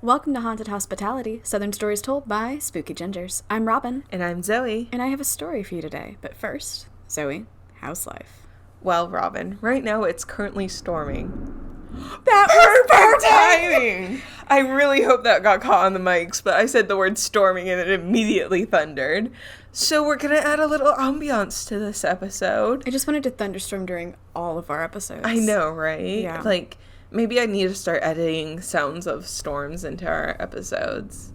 Welcome to Haunted Hospitality, Southern Stories Told by Spooky Gingers. I'm Robin. And I'm Zoey. And I have a story for you today. But first, Zoey, how's life? Well, Robin, right now it's currently storming. That was perfect timing! I really hope that got caught on the mics, but I said the word storming and it immediately thundered. So we're going to add a little ambiance to this episode. I just wanted to thunderstorm during all of our episodes. I know, right? Yeah. Maybe I need to start editing sounds of storms into our episodes.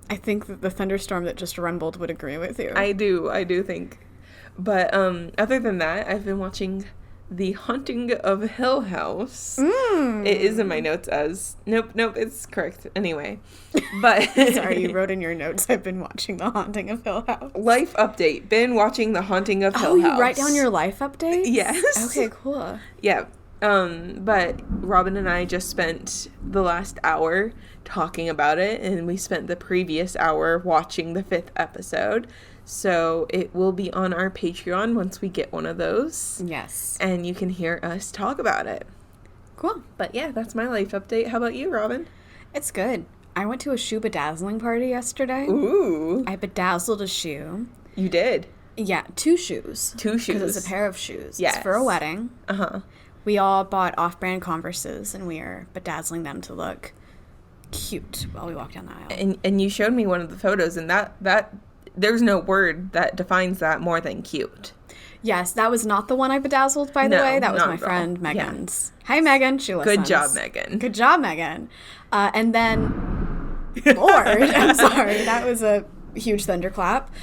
I think that the thunderstorm that just rumbled would agree with you. I do think. But other than that, I've been watching The Haunting of Hill House. It is in my notes as... Nope, it's correct. Anyway. But... Sorry, you wrote in your notes, I've been watching The Haunting of Hill House. Life update. Been watching The Haunting of Hill House. Oh, you write down your life updates? Yes. Okay, cool. Yeah. But Robin and I just spent the last hour talking about it, and we spent the previous hour watching the 5th episode. So it will be on our Patreon once we get one of those. Yes. And you can hear us talk about it. Cool. But yeah, that's my life update. How about you, Robin? It's good. I went to a shoe bedazzling party yesterday. Ooh. I bedazzled a shoe. You did? Yeah, 2 shoes. 2 shoes. Because it's a pair of shoes. Yes. It's for a wedding. Uh-huh. We all bought off-brand Converses, and we are bedazzling them to look cute while we walk down the aisle. And you showed me one of the photos, and that there's no word that defines that more than cute. Yes, that was not the one I bedazzled, by the way. That was my friend Megan's. Yeah. Hi, Megan. She listens. Good job, Megan. Good job, Megan. And then, Lord, I'm sorry. That was a huge thunderclap.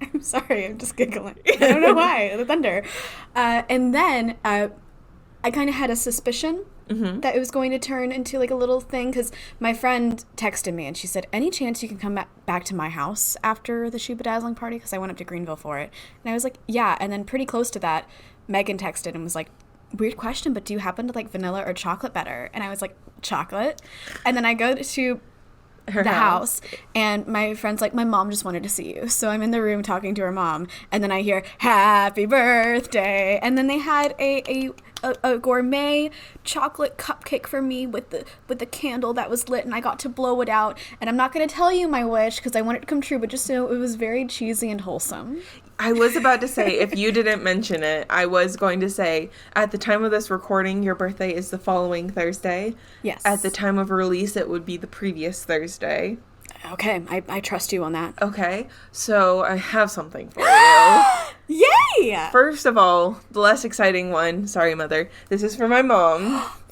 I'm sorry, I'm just giggling. I don't know why, the thunder. And then I kind of had a suspicion that it was going to turn into like a little thing, because my friend texted me and she said, any chance you can come back to my house after the shoe bedazzling party? Because I went up to Greenville for it. And I was like, yeah. And then pretty close to that, Megan texted and was like, weird question, but do you happen to like vanilla or chocolate better? And I was like, chocolate. And then I go to the house, and my friend's like, my mom just wanted to see you. So I'm in the room talking to her mom, and then I hear happy birthday, and then they had a gourmet chocolate cupcake for me with the candle that was lit, and I got to blow it out. And I'm not going to tell you my wish because I want it to come true, but just know it was very cheesy and wholesome. I was about to say, if you didn't mention it, I was going to say, at the time of this recording, your birthday is the following Thursday. Yes. At the time of release, it would be the previous Thursday. Okay, I trust you on that. Okay, so I have something for you. Yay! First of all, the less exciting one, sorry mother, this is for my mom.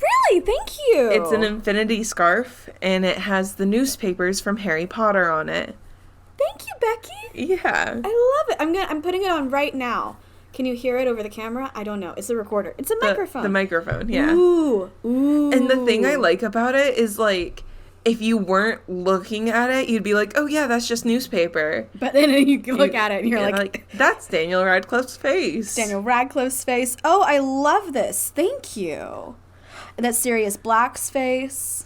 Really? Thank you! It's an infinity scarf, and it has the newspapers from Harry Potter on it. Thank you, Becky. Yeah. I love it. I'm putting it on right now. Can you hear it over the camera? I don't know. It's the recorder. It's a microphone. The microphone, yeah. Ooh. And the thing I like about it is, like, if you weren't looking at it, you'd be like, oh, yeah, that's just newspaper. But then you look at it and you're like, that's Daniel Radcliffe's face. Daniel Radcliffe's face. Oh, I love this. Thank you. And that's Sirius Black's face.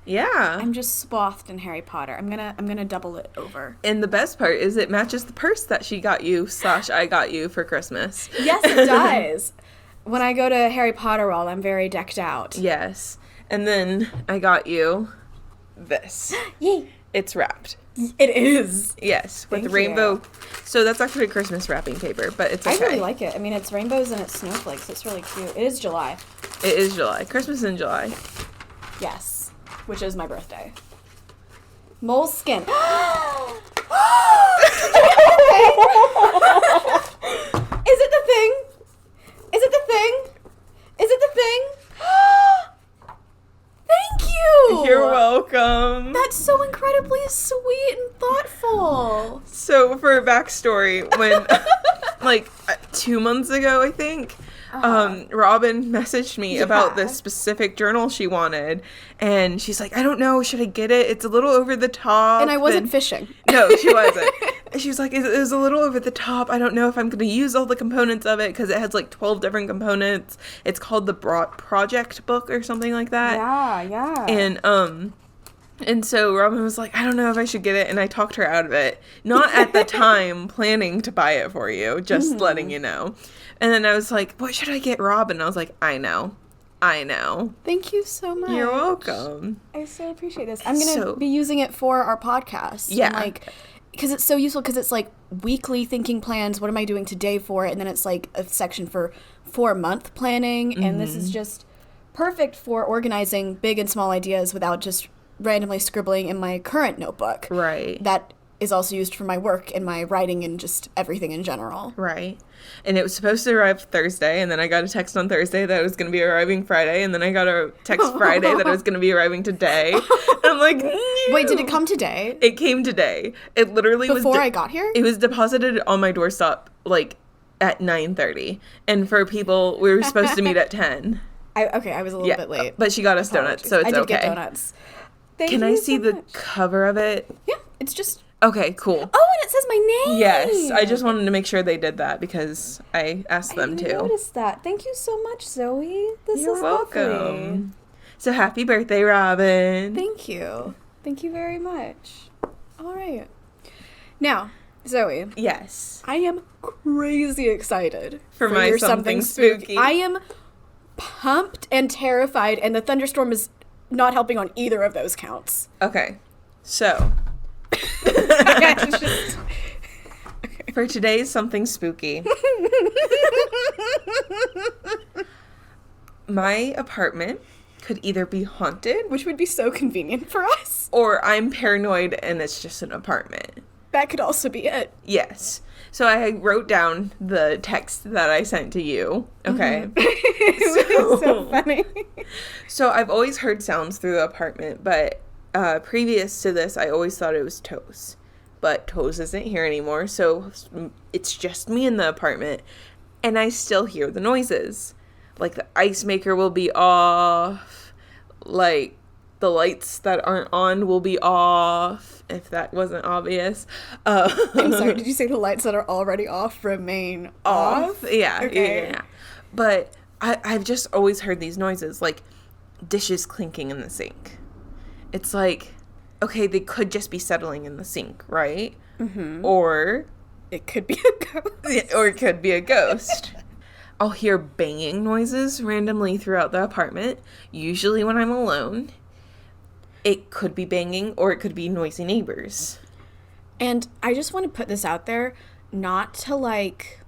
Yeah. I'm just swathed in Harry Potter. I'm gonna double it over. And the best part is it matches the purse that she got you / I got you for Christmas. Yes, it does. When I go to Harry Potter World, I'm very decked out. Yes. And then I got you this. Yay. It's wrapped. It is. Yes, with Thank rainbow. you. So that's actually Christmas wrapping paper, but it's okay. I really like it. I mean, it's rainbows and it's snowflakes. It's really cute. It is July. It is July. Christmas in July. Yes. Which is my birthday. Moleskin. Is it the thing? Is it the thing? Is it the thing? Thank you! You're welcome. That's so incredibly sweet and thoughtful. So for a backstory, when like 2 months ago, I think, Robin messaged me about this specific journal she wanted, and she's like, I don't know, should I get it? It's a little over the top. And I wasn't fishing. No, she wasn't. She was like, it was a little over the top. I don't know if I'm going to use all the components of it, because it has like 12 different components. It's called the Project book or something like that. Yeah. And so Robin was like, I don't know if I should get it, and I talked her out of it. Not at the time planning to buy it for you, just letting you know. And then I was like, what should I get Robin? I was like, I know. I know. Thank you so much. You're welcome. I so appreciate this. I'm going to be using it for our podcast. Yeah. And like, because it's so useful, because it's like weekly thinking plans. What am I doing today for it? And then it's like a section for 4-month planning. And this is just perfect for organizing big and small ideas without just randomly scribbling in my current notebook. Right. That is also used for my work and my writing and just everything in general. Right. And it was supposed to arrive Thursday, and then I got a text on Thursday that it was going to be arriving Friday, and then I got a text Friday that it was going to be arriving today. And I'm like, no. Wait, did it come today? It came today. It literally was... Before I got here? It was deposited on my doorstep, like, at 9:30. And for people, we were supposed to meet at 10. I was a little bit late. But she got us donuts, so it's okay. I did get donuts. Can I see the cover of it? Yeah, it's just... Okay, cool. Oh, and it says my name. Yes, I just wanted to make sure they did that because I asked them to. I noticed that. Thank you so much, Zoey. You're welcome. Lovely. So happy birthday, Robin. Thank you. Thank you very much. All right. Now, Zoey. Yes. I am crazy excited for my your something spooky. I am pumped and terrified, and the thunderstorm is not helping on either of those counts. Okay. So... For today's something spooky, my apartment could either be haunted, which would be so convenient for us, or I'm paranoid and it's just an apartment. That could also be it. Yes. So I wrote down the text that I sent to you. Okay. So funny. So I've always heard sounds through the apartment, but previous to this, I always thought it was Toes. But Toes isn't here anymore, so it's just me in the apartment. And I still hear the noises. Like, the ice maker will be off. Like, the lights that aren't on will be off, if that wasn't obvious. I'm sorry, did you say the lights that are already off remain off? Yeah, okay. Yeah. But I've just always heard these noises, like dishes clinking in the sink. It's like, okay, they could just be settling in the sink, right? Mm-hmm. Or it could be a ghost. Or it could be a ghost. I'll hear banging noises randomly throughout the apartment, usually when I'm alone. It could be banging, or it could be noisy neighbors. And I just want to put this out there, not to, like,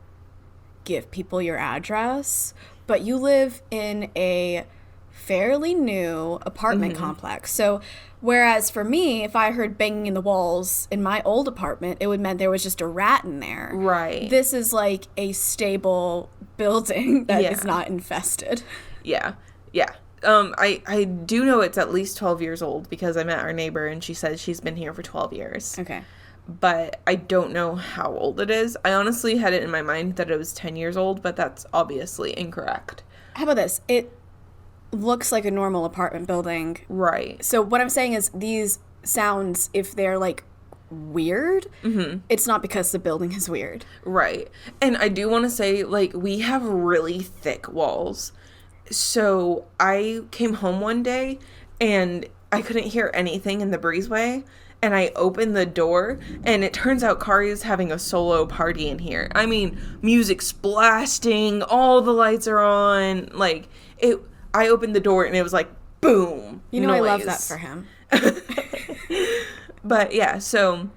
give people your address, but you live in a fairly new apartment complex. So whereas for me, if I heard banging in the walls in my old apartment, it would mean there was just a rat in there. Right. This is like a stable building that is not infested. Yeah. Yeah. I do know it's at least 12 years old because I met our neighbor and she said she's been here for 12 years. Okay. But I don't know how old it is. I honestly had it in my mind that it was 10 years old, but that's obviously incorrect. How about this? It looks like a normal apartment building. Right. So what I'm saying is these sounds, if they're like weird, it's not because the building is weird. Right. And I do want to say, like, we have really thick walls. So I came home one day and I couldn't hear anything in the breezeway. And I opened the door, and it turns out Kari is having a solo party in here. I mean, music's blasting, all the lights are on. Like, I opened the door, and it was like, boom, You know, noise. I love that for him. But, yeah, so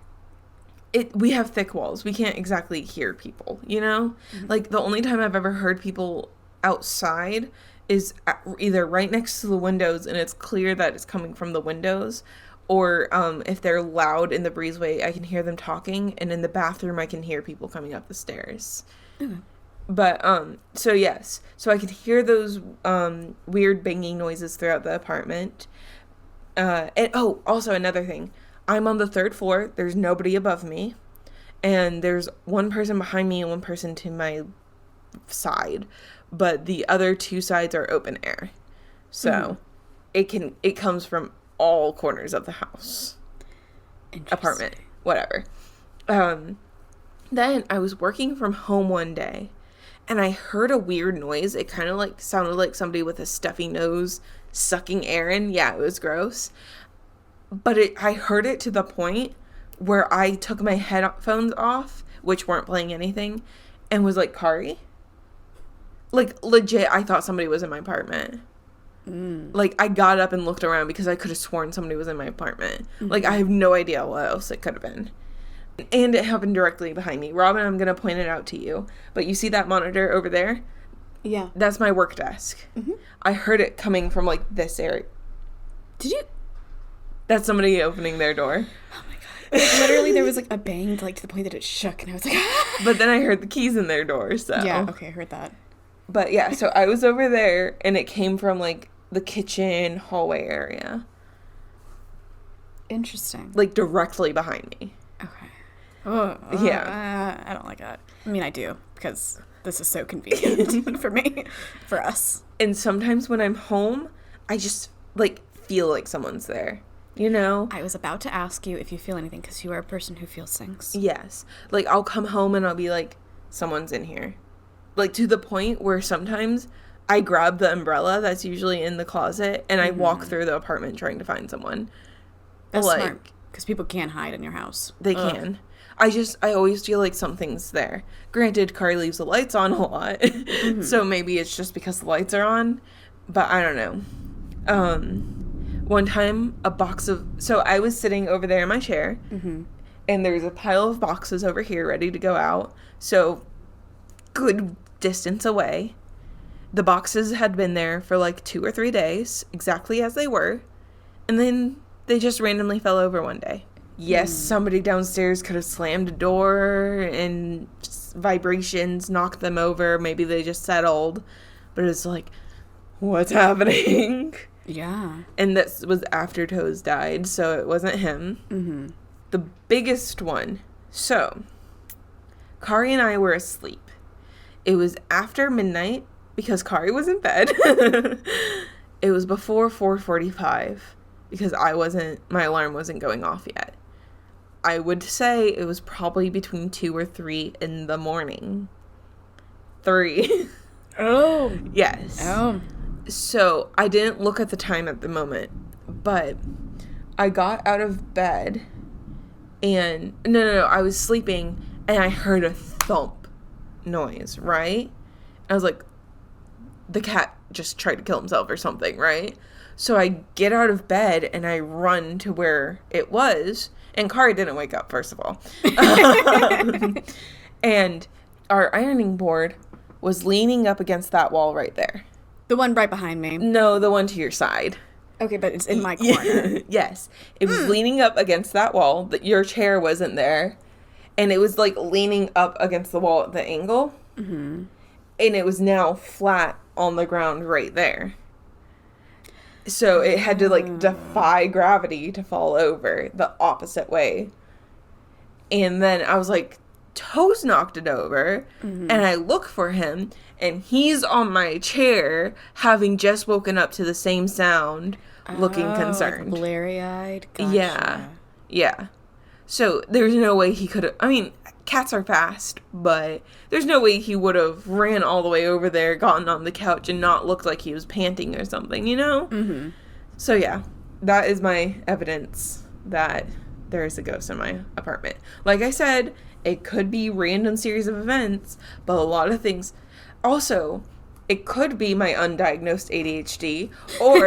we have thick walls. We can't exactly hear people, you know? Like, the only time I've ever heard people outside is either right next to the windows, and it's clear that it's coming from the windows, or if they're loud in the breezeway, I can hear them talking, and in the bathroom, I can hear people coming up the stairs. But, so yes. So I can hear those weird banging noises throughout the apartment. And also another thing. I'm on the 3rd floor. There's nobody above me. And there's one person behind me and one person to my side. But the other 2 sides are open air. So it comes from all corners of the house, apartment, whatever. Then I was working from home one day and I heard a weird noise. It kind of like sounded like somebody with a stuffy nose sucking air in. Yeah, it was gross. But I heard it to the point where I took my headphones off, which weren't playing anything, and was like, Kari? Like, legit, I thought somebody was in my apartment. Like, I got up and looked around because I could have sworn somebody was in my apartment. Like, I have no idea what else it could have been. And it happened directly behind me. Robin, I'm going to point it out to you. But you see that monitor over there? Yeah. That's my work desk. I heard it coming from, like, this area. Did you? That's somebody opening their door. Oh my god. Like, literally, there was, like, a bang, like, to the point that it shook. And I was like, But then I heard the keys in their door, so. Yeah, okay, I heard that. But, yeah, so I was over there, and it came from, like, the kitchen hallway area. Interesting. Like, directly behind me. Okay. Oh, yeah. I don't like that. I mean, I do, because this is so convenient for me, for us. And sometimes when I'm home, I just, like, feel like someone's there, you know? I was about to ask you if you feel anything, because you are a person who feels things. Yes. Like, I'll come home and I'll be like, someone's in here. Like, to the point where sometimes I grab the umbrella that's usually in the closet and I walk through the apartment trying to find someone. That's like, smart, because people can't hide in your house. They can. I always feel like something's there. Granted, Kari leaves the lights on a lot, so maybe it's just because the lights are on, but I don't know. One time, so I was sitting over there in my chair, and there's a pile of boxes over here ready to go out, so good distance away. The boxes had been there for like 2 or 3 days, exactly as they were, and then they just randomly fell over one day. Yes, somebody downstairs could have slammed a door and vibrations knocked them over. Maybe they just settled. But it's like, what's happening? Yeah. And this was after Toes died, so it wasn't him. The biggest one. So, Kari and I were asleep. It was after midnight because Kari was in bed. It was before 4:45 because my alarm wasn't going off yet. I would say it was probably between 2 or 3 in the morning. 3. Oh. Yes. Oh. So I didn't look at the time at the moment, but I got out of bed and no, I was sleeping and I heard a thump noise, right? I was like, the cat just tried to kill himself or something, right? So I get out of bed and I run to where it was. And Kari didn't wake up, first of all. And our ironing board was leaning up against that wall right there. The one right behind me. No, the one to your side. Okay, but it's in my corner. Yes. It was leaning up against that wall. That your chair wasn't there. And it was like leaning up against the wall at the angle. And it was now flat on the ground right there. So it had to, like, defy gravity to fall over the opposite way. And then I was like, Toes knocked it over. And I look for him, and he's on my chair, having just woken up to the same sound, looking concerned. Like blurry-eyed? Gotcha. Yeah. Yeah. So there's no way he could have... I mean, cats are fast, but there's no way he would have ran all the way over there, gotten on the couch, and not looked like he was panting or something, you know? So yeah, that is my evidence that there is a ghost in my apartment. Like I said, it could be random series of events, but a lot of things... Also, it could be my undiagnosed ADHD, or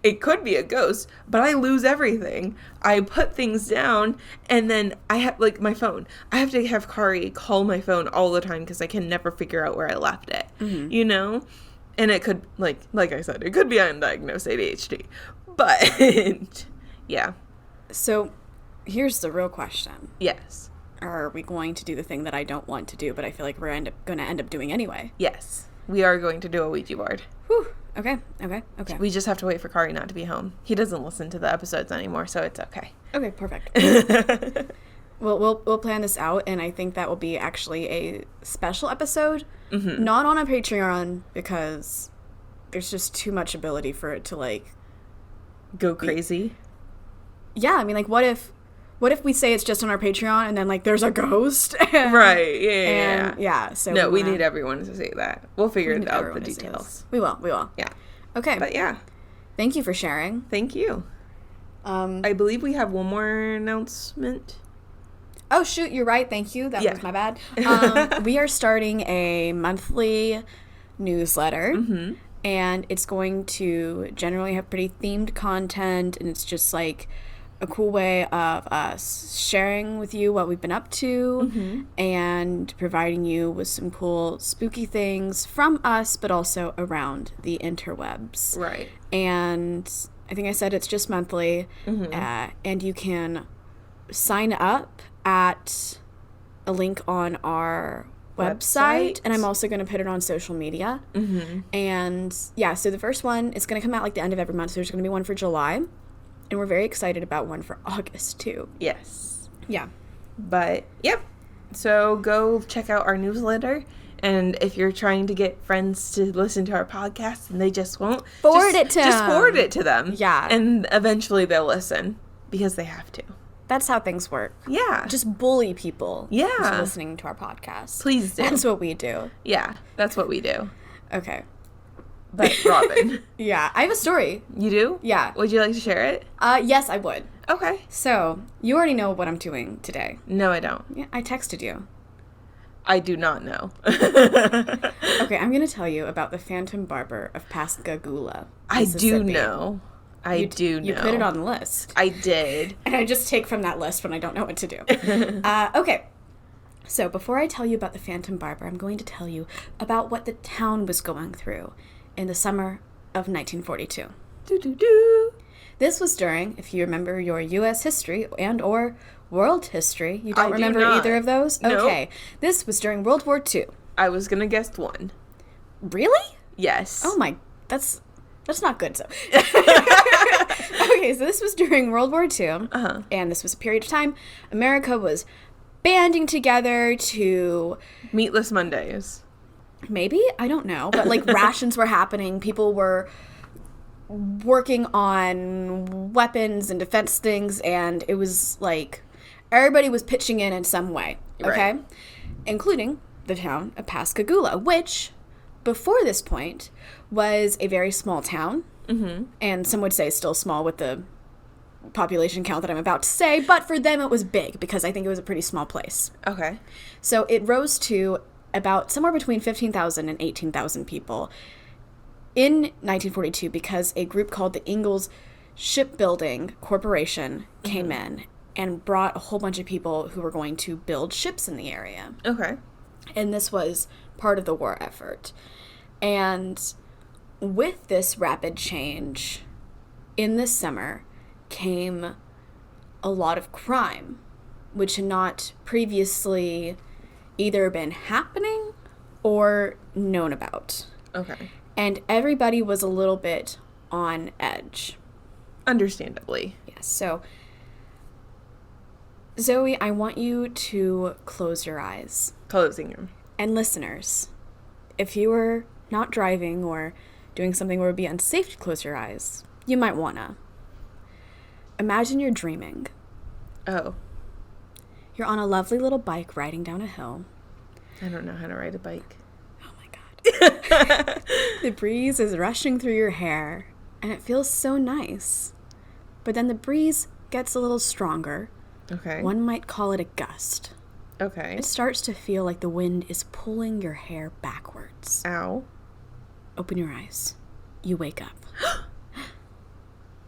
it could be a ghost, but I lose everything. I put things down, and then I have, like, my phone. I have to have Kari call my phone all the time because I can never figure out where I left it, you know? And it could, like I said, it could be undiagnosed ADHD. But, yeah. So, here's the real question. Yes. Are we going to do the thing that I don't want to do, but I feel like we're going to end up doing anyway? Yes. We are going to do a Ouija board. Whew. Okay. We just have to wait for Kari not to be home. He doesn't listen to the episodes anymore, so it's okay. Okay, perfect. Well, we'll plan this out, and I think that will be actually a special episode. Not on a Patreon, because there's just too much ability for it to, like... Go crazy? Yeah, I mean, like, what if we say it's just on our Patreon, and then, like, there's a ghost? Right, yeah. Yeah, so... No, we need everyone to say that. We'll figure it out, the details. We will. Yeah. Okay. But, yeah. Thank you for sharing. Thank you. I believe we have one more announcement. Oh, shoot, you're right. Thank you. That was my bad. We are starting a monthly newsletter. And it's going to generally have pretty themed content, and it's just like a cool way of us sharing with you what we've been up to and providing you with some cool spooky things from us, but also around the interwebs. Right. And I think I said it's just monthly, and you can sign up at a link on our website, and I'm also going to put it on social media. And yeah, so the first one is going to come out like the end of every month, so there's going to be one for July. And we're very excited about one for August, too. Yes. Yeah. But, yep. So go check out our newsletter. And if you're trying to get friends to listen to our podcast and they just won't, forward it to them. Yeah. And eventually they'll listen because they have to. That's how things work. Yeah. Just bully people into listening to our podcast. Please do. That's what we do. Yeah, that's what we do. Okay. But Robin. Yeah, I have a story. You do? Yeah. Would you like to share it? Yes, I would. Okay. So, you already know what I'm doing today. No, I don't. Yeah, I texted you. I do not know. Okay, I'm going to tell you about the Phantom Barber of Pascagoula, I do know. I do know. You put it on the list. I did. And I just take from that list when I don't know what to do. Okay. So, before I tell you about the Phantom Barber, I'm going to tell you about what the town was going through in the summer of 1942. This was during, if you remember your U.S. history and or world history. You don't remember either of those? Nope. Okay. This was during World War II. I was going to guess one. Really? Yes. Oh my, that's not good. So, okay, so this was during World War II, and this was a period of time America was banding together to... Meatless Mondays. Maybe? I don't know. But, like, rations were happening. People were working on weapons and defense things, and it was, like, everybody was pitching in some way, okay? Right. Including the town of Pascagoula, which, before this point, was a very small town. And some would say still small with the population count that I'm about to say, but for them it was big because I think it was a pretty small place. Okay. So it rose to about somewhere between 15,000 and 18,000 people in 1942 because a group called the Ingalls Shipbuilding Corporation came in and brought a whole bunch of people who were going to build ships in the area. Okay. And this was part of the war effort. And with this rapid change, in this summer came a lot of crime, which had not previously either been happening or known about. Okay. And everybody was a little bit on edge. Understandably. Yes. So, Zoey, I want you to close your eyes. Closing them. And listeners, if you were not driving or doing something where it would be unsafe to close your eyes, you might wanna. Imagine you're dreaming. Oh. You're on a lovely little bike riding down a hill. I don't know how to ride a bike. Oh my God. The breeze is rushing through your hair, and it feels so nice. But then the breeze gets a little stronger. Okay. One might call it a gust. Okay. It starts to feel like the wind is pulling your hair backwards. Ow. Open your eyes. You wake up.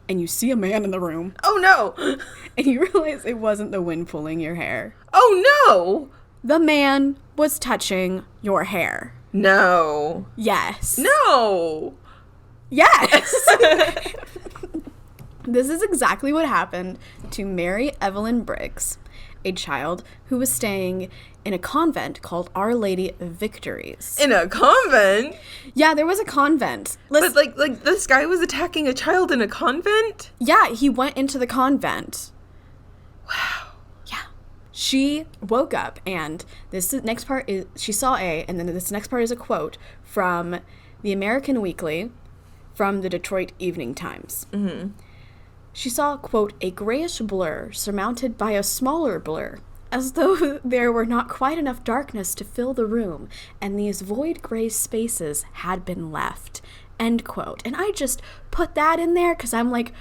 And you see a man in the room. Oh, no. And you realize it wasn't the wind pulling your hair. Oh, no. The man was touching your hair. No. Yes. No. Yes. This is exactly what happened to Mary Evelyn Briggs, a child who was staying in a convent called Our Lady of Victories. In a convent? Yeah, there was a convent. But like this guy was attacking a child in a convent? Yeah, he went into the convent. Wow. Yeah. She woke up, and this next part is, she saw and then this next part is a quote from the American Weekly from the Detroit Evening Times. Mm-hmm. She saw, quote, a grayish blur surmounted by a smaller blur, as though there were not quite enough darkness to fill the room, and these void gray spaces had been left, end quote. And I just put that in there because I'm like,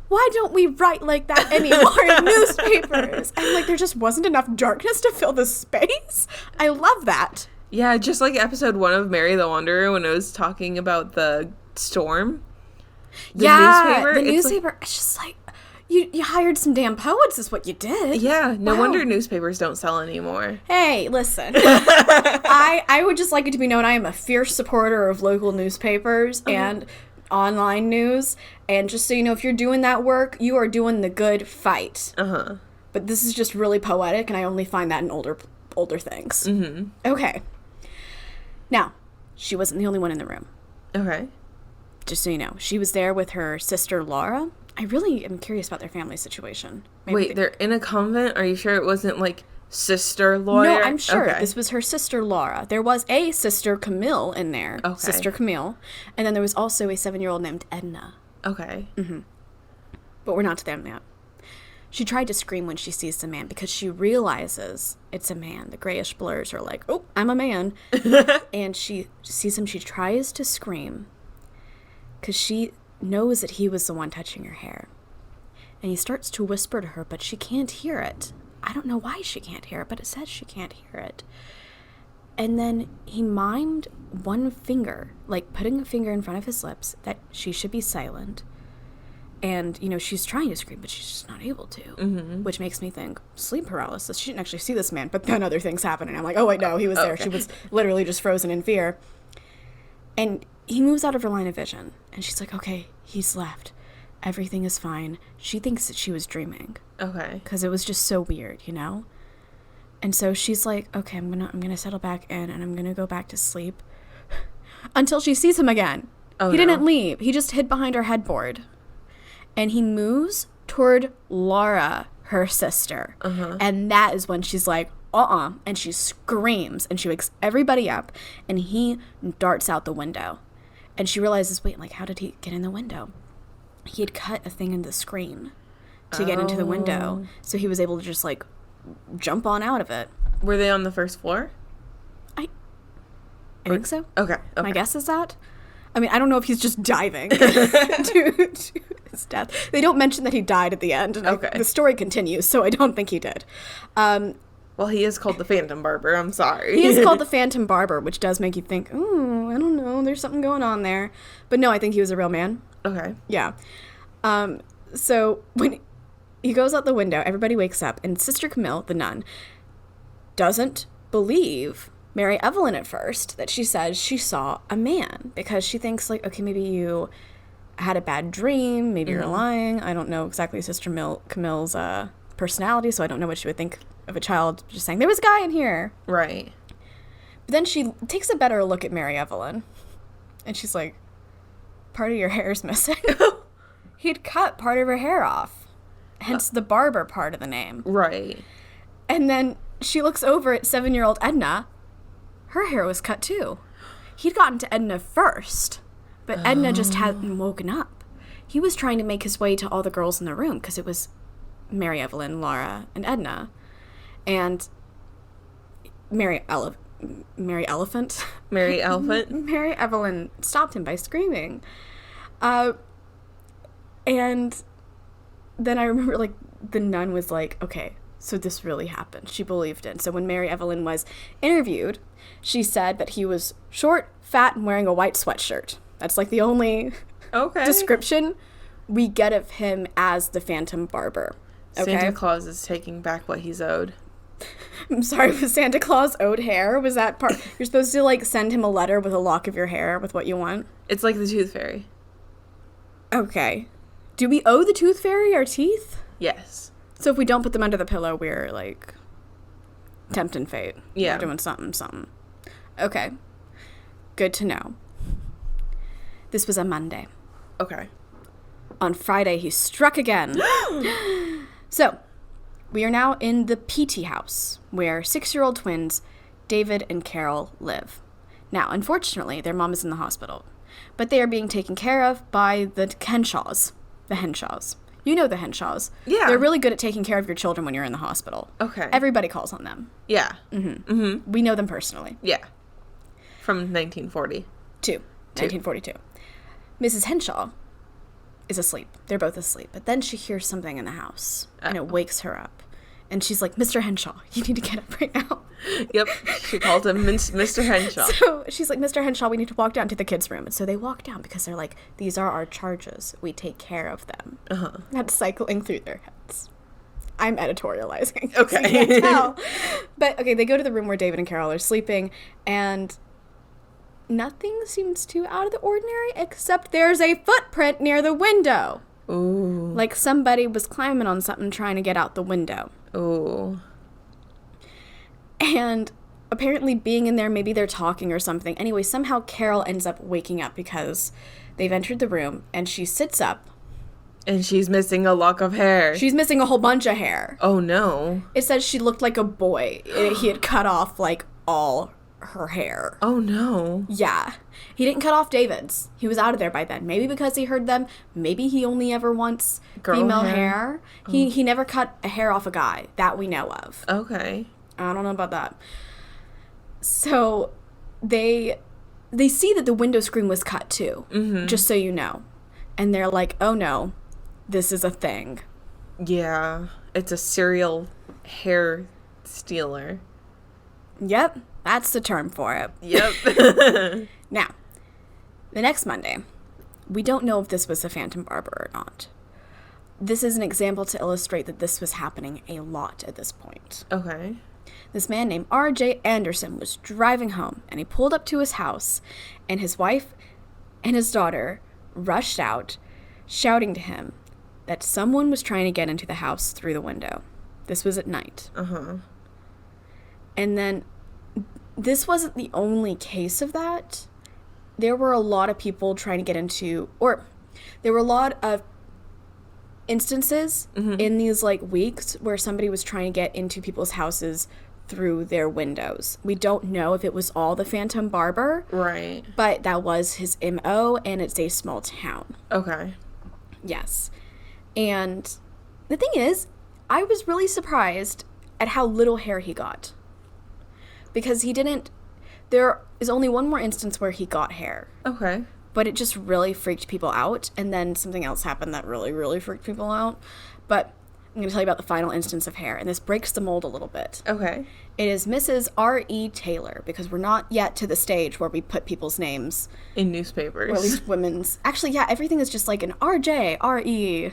why don't we write like that anymore in newspapers? I'm like, there just wasn't enough darkness to fill the space? I love that. Yeah, just like episode 1 of Mary the Wanderer when it was talking about the storm. The newspaper. Like, it's just like, you hired some damn poets is what you did. Yeah, no wonder newspapers don't sell anymore. Hey, listen. I would just like it to be known I am a fierce supporter of local newspapers and online news. And just so you know, if you're doing that work, you are doing the good fight. Uh-huh. But this is just really poetic, and I only find that in older things. Mm-hmm. Okay. Now, she wasn't the only one in the room. Okay. Just so you know, she was there with her sister Laura. I really am curious about their family situation. Wait, they're in a convent? Are you sure it wasn't like sister Laura? No, I'm sure. Okay. This was her sister Laura. There was a sister Camille in there. Okay. Sister Camille. And then there was also a 7-year-old named Edna. Okay. Mm-hmm. But we're not to them yet. She tried to scream when she sees the man because she realizes it's a man. The grayish blurs are like, oh, I'm a man. And she sees him. She tries to scream because she knows that he was the one touching her hair. And he starts to whisper to her, but she can't hear it. I don't know why she can't hear it, but it says she can't hear it. And then he mimed one finger, like putting a finger in front of his lips, that she should be silent. And, you know, she's trying to scream, but she's just not able to, which makes me think sleep paralysis. She didn't actually see this man, but then other things happen. And I'm like, oh, wait, no, he was there. She was literally just frozen in fear. And he moves out of her line of vision. And she's like, okay, he's left. Everything is fine. She thinks that she was dreaming. Okay. Because it was just so weird, you know? And so she's like, okay, I'm gonna settle back in and I'm gonna go back to sleep. Until she sees him again. Oh, he didn't leave. He just hid behind her headboard. And he moves toward Laura, her sister. Uh-huh. And that is when she's like, and she screams and she wakes everybody up and he darts out the window. And she realizes, wait, like, how did he get in the window? He had cut a thing in the screen to get into the window. So he was able to just, like, jump on out of it. Were they on the first floor? I think so. Okay. My guess is that. I mean, I don't know if he's just diving to his death. They don't mention that he died at the end. And the story continues, so I don't think he did. Well, he is called the Phantom Barber. I'm sorry. He is called the Phantom Barber, which does make you think, oh, I don't know, there's something going on there. But no, I think he was a real man. Okay. Yeah. So when he goes out the window, everybody wakes up, and Sister Camille, the nun, doesn't believe Mary Evelyn at first, that she says she saw a man, because she thinks, like, okay, maybe you had a bad dream, maybe you're lying. I don't know exactly Sister Camille's personality, so I don't know what she would think of a child just saying, there was a guy in here. Right. But then she takes a better look at Mary Evelyn, and she's like, part of your hair is missing. He'd cut part of her hair off, hence the barber part of the name. Right. And then she looks over at 7-year-old Edna. Her hair was cut too. He'd gotten to Edna first, but Edna just hadn't woken up. He was trying to make his way to all the girls in the room because it was Mary Evelyn, Laura, and Edna. And Mary Elephant. Mary Mary Evelyn stopped him by screaming. And then I remember, like, the nun was like, okay, so this really happened. She believed it. So when Mary Evelyn was interviewed, she said that he was short, fat, and wearing a white sweatshirt. That's, like, the only description we get of him as the Phantom Barber. Okay? Santa Claus is taking back what he's owed. I'm sorry, was Santa Claus owed hair? Was that part? You're supposed to, like, send him a letter with a lock of your hair with what you want? It's like the Tooth Fairy. Okay. Do we owe the Tooth Fairy our teeth? Yes. So if we don't put them under the pillow, we're, like, tempting fate. Yeah. We're doing something. Okay. Good to know. This was a Monday. Okay. On Friday, he struck again. So, we are now in the PT house, where 6-year-old twins, David and Carol, live. Now, unfortunately, their mom is in the hospital, but they are being taken care of by the Henshaws. The Henshaws. You know the Henshaws. Yeah. They're really good at taking care of your children when you're in the hospital. Okay. Everybody calls on them. Yeah. Mm-hmm. Mm-hmm. We know them personally. Yeah. From 1940. 1942. Mrs. Henshaw is asleep. They're both asleep. But then she hears something in the house, and it wakes her up. And she's like, Mr. Henshaw, you need to get up right now. Yep. She called him Mr. Henshaw. So she's like, Mr. Henshaw, we need to walk down to the kids' room. And so they walk down because they're like, these are our charges. We take care of them. That's cycling through their heads. I'm editorializing. Okay. So you can't tell. But, okay, they go to the room where David and Carol are sleeping, and nothing seems too out of the ordinary, except there's a footprint near the window. Ooh. Like somebody was climbing on something trying to get out the window. Ooh. And apparently being in there, maybe they're talking or something. Anyway, somehow Carol ends up waking up because they've entered the room, and she sits up. And she's missing a lock of hair. She's missing a whole bunch of hair. Oh, no. It says she looked like a boy. He had cut off, like, all her hair. Oh, no. Yeah. He didn't cut off David's. He was out of there by then. Maybe because he heard them. Maybe he only ever wants female hair. Oh. He never cut a hair off a guy. That we know of. Okay. I don't know about that. So they see that the window screen was cut too. Mm-hmm. Just so you know. And they're like, oh no, this is a thing. Yeah. It's a serial hair stealer. Yep. That's the term for it. Yep. Now, the next Monday, we don't know if this was a Phantom Barber or not. This is an example to illustrate that this was happening a lot at this point. Okay. This man named R.J. Anderson was driving home, and he pulled up to his house, and his wife and his daughter rushed out, shouting to him that someone was trying to get into the house through the window. This was at night. Uh-huh. And then this wasn't the only case of that. There were a lot of people trying to get into, or there were a lot of instances in these, like, weeks where somebody was trying to get into people's houses through their windows. We don't know if it was all the Phantom Barber. Right. But that was his MO, and it's a small town. Okay. Yes. And the thing is, I was really surprised at how little hair he got. Because there is only one more instance where he got hair. Okay. But it just really freaked people out. And then something else happened that really, really freaked people out. But I'm going to tell you about the final instance of hair. And this breaks the mold a little bit. Okay. It is Mrs. R.E. Taylor. Because we're not yet to the stage where we put people's names. In newspapers. Or at least women's. Actually, yeah, everything is just like an R.J., R.E.,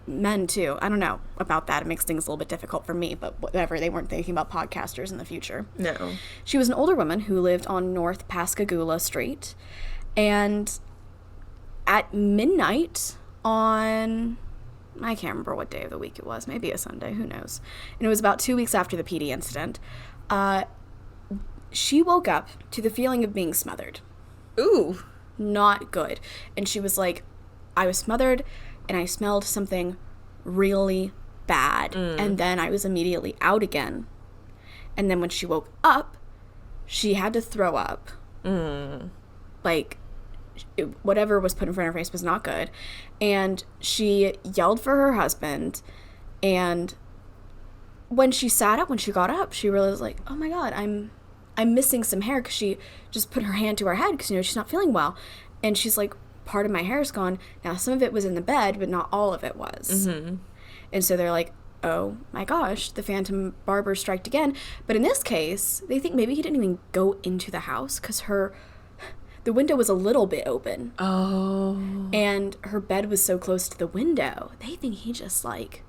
men too. I don't know about that. It makes things a little bit difficult for me, but whatever. They weren't thinking about podcasters in the future. No. She was an older woman who lived on North Pascagoula Street, and at midnight on, I can't remember what day of the week it was, maybe a Sunday, who knows, and it was about 2 weeks after the PD incident, she woke up to the feeling of being smothered. Ooh. Not good. And she was like, I was smothered, and I smelled something really bad. And then I was immediately out again. And then when she woke up, she had to throw up. Like, whatever was put in front of her face was not good. And she yelled for her husband. And when she sat up, when she got up, she really was like, oh my God, I'm missing some hair. Because she just put her hand to her head because, she's not feeling well. And she's like, part of my hair is gone. Now, some of it was in the bed, but not all of it was. And so they're like, oh my gosh, the Phantom Barber striked again. But in this case, they think maybe he didn't even go into the house because the window was a little bit open. Oh. And her bed was so close to the window. They think he just, like,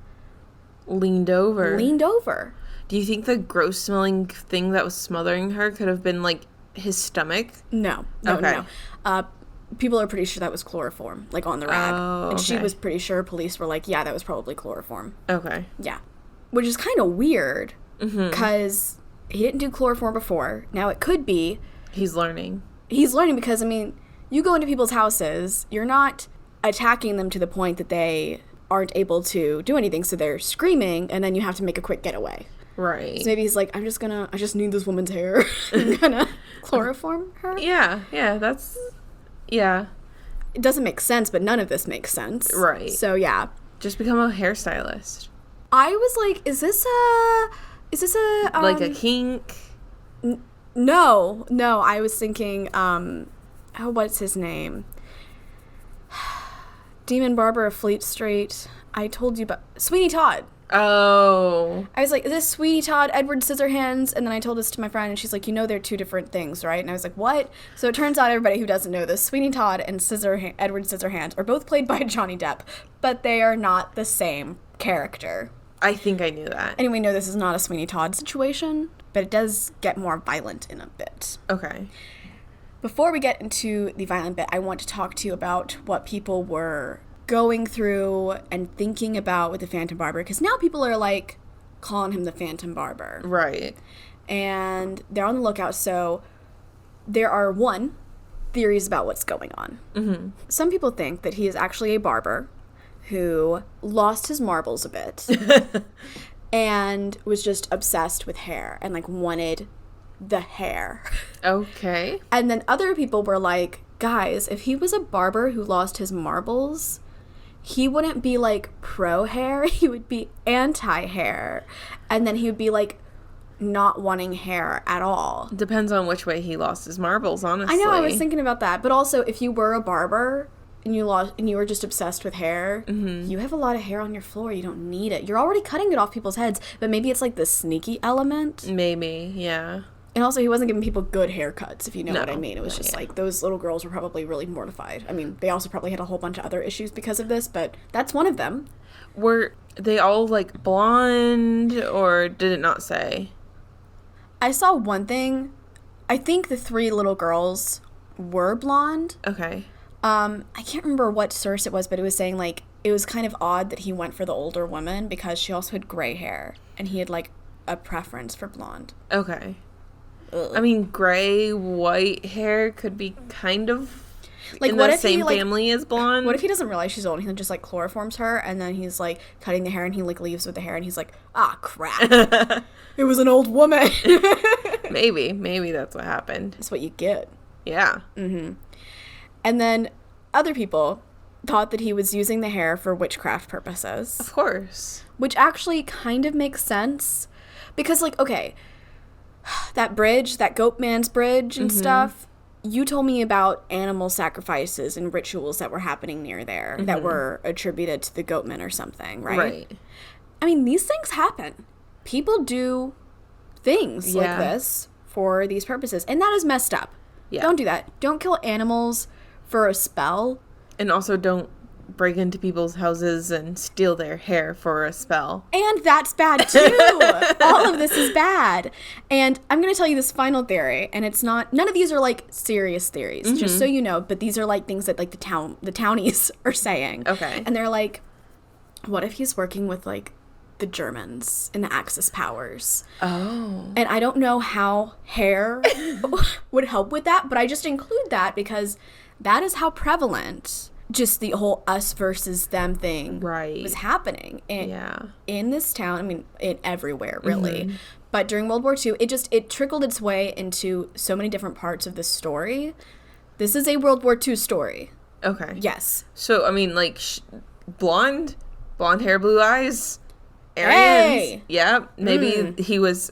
leaned over. Do you think the gross smelling thing that was smothering her could have been, like, his stomach? No. Okay. No. People are pretty sure that was chloroform, like, on the rag. Oh, and she okay. was pretty sure, police were like, yeah, that was probably chloroform. Okay. Yeah. Which is kind of weird, because he didn't do chloroform before. Now, it could be... He's learning because, you go into people's houses, you're not attacking them to the point that they aren't able to do anything, so they're screaming, and then you have to make a quick getaway. Right. So maybe he's like, I just need this woman's hair. I'm gonna chloroform her. Yeah, that's... Yeah. It doesn't make sense, but none of this makes sense. Right. So, yeah. Just become a hairstylist. I was like, is this a... like a kink? No, I was thinking, what's his name? Demon Barber of Fleet Street. I told you about... Sweeney Todd. Oh. I was like, is this Sweeney Todd, Edward Scissorhands? And then I told this to my friend, and she's like, they're two different things, right? And I was like, what? So it turns out, everybody who doesn't know this, Sweeney Todd and Edward Scissorhands are both played by Johnny Depp, but they are not the same character. I think I knew that. And we know this is not a Sweeney Todd situation, but it does get more violent in a bit. Okay. Before we get into the violent bit, I want to talk to you about what people were going through and thinking about with the Phantom Barber, because now people are like calling him the Phantom Barber. Right. And they're on the lookout. So there are theories about what's going on. Mm-hmm. Some people think that he is actually a barber who lost his marbles a bit and was just obsessed with hair and like wanted the hair. Okay. And then other people were like, guys, if he was a barber who lost his marbles, he wouldn't be like pro hair, he would be anti hair. And then he would be like not wanting hair at all. Depends on which way he lost his marbles, honestly. I know, I was thinking about that. But also, if you were a barber and you were just obsessed with hair, mm-hmm. you have a lot of hair on your floor. You don't need it. You're already cutting it off people's heads, but maybe it's like the sneaky element. Maybe, yeah. And also, he wasn't giving people good haircuts, if you know what I mean. It was just like, those little girls were probably really mortified. I mean, they also probably had a whole bunch of other issues because of this, but that's one of them. Were they all, like, blonde, or did it not say? I saw one thing. I think the 3 little girls were blonde. Okay. I can't remember what source it was, but it was saying, like, it was kind of odd that he went for the older woman because she also had gray hair, and he had, like, a preference for blonde. Okay. I mean, gray, white hair could be kind of like in the same family as blonde. What if he doesn't realize she's old and he just, like, chloroforms her, and then he's, like, cutting the hair, and he, like, leaves with the hair, and he's like, ah, crap. It was an old woman. Maybe that's what happened. That's what you get. Yeah. Mm-hmm. And then other people thought that he was using the hair for witchcraft purposes. Of course. Which actually kind of makes sense. Because, like, okay, that bridge, that goat man's bridge and mm-hmm. stuff, you told me about animal sacrifices and rituals that were happening near there mm-hmm. that were attributed to the goatman or something, right? Right. I mean, these things happen. People do things like this for these purposes. And that is messed up. Yeah. Don't do that. Don't kill animals for a spell. And also don't break into people's houses and steal their hair for a spell. And that's bad too. All of this is bad. And I'm going to tell you this final theory, and it's not, none of these are like serious theories, mm-hmm. just so you know, but these are like things that like the townies are saying. Okay. And they're like, what if he's working with like the Germans and the Axis powers? Oh. And I don't know how hair would help with that, but I just include that because that is how prevalent just the whole us versus them thing was happening in this town. I mean, everywhere, really. Mm-hmm. But during World War II, it trickled its way into so many different parts of the story. This is a World War II story. Okay. Yes. So, I mean, like, blonde hair, blue eyes, Aryans. Hey! Yeah. Maybe he was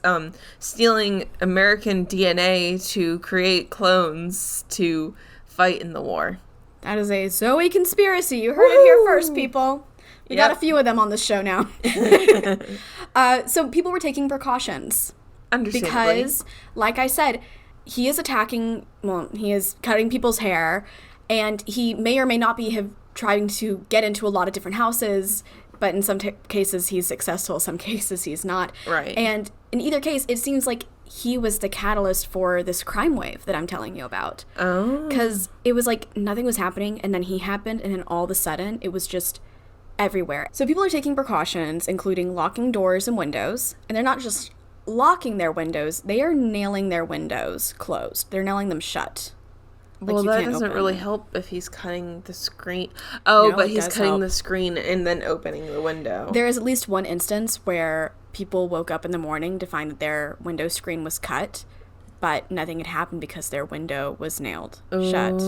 stealing American DNA to create clones to fight in the war. That is a Zoey conspiracy. You heard it here first, people. We got a few of them on this show now. So people were taking precautions. Understandably. Because, like I said, he is he is cutting people's hair, and he may or may not be trying to get into a lot of different houses, but in some cases he's successful, some cases he's not. Right. And in either case, it seems like he was the catalyst for this crime wave that I'm telling you about. Oh. Because it was like nothing was happening, and then he happened, and then all of a sudden it was just everywhere. So people are taking precautions, including locking doors and windows. And they're not just locking their windows, they are nailing their windows closed. They're nailing them shut. Like, well, that doesn't really help if he's cutting the screen. Oh, no, but he's cutting the screen and then opening the window. There is at least one instance where people woke up in the morning to find that their window screen was cut, but nothing had happened because their window was nailed shut.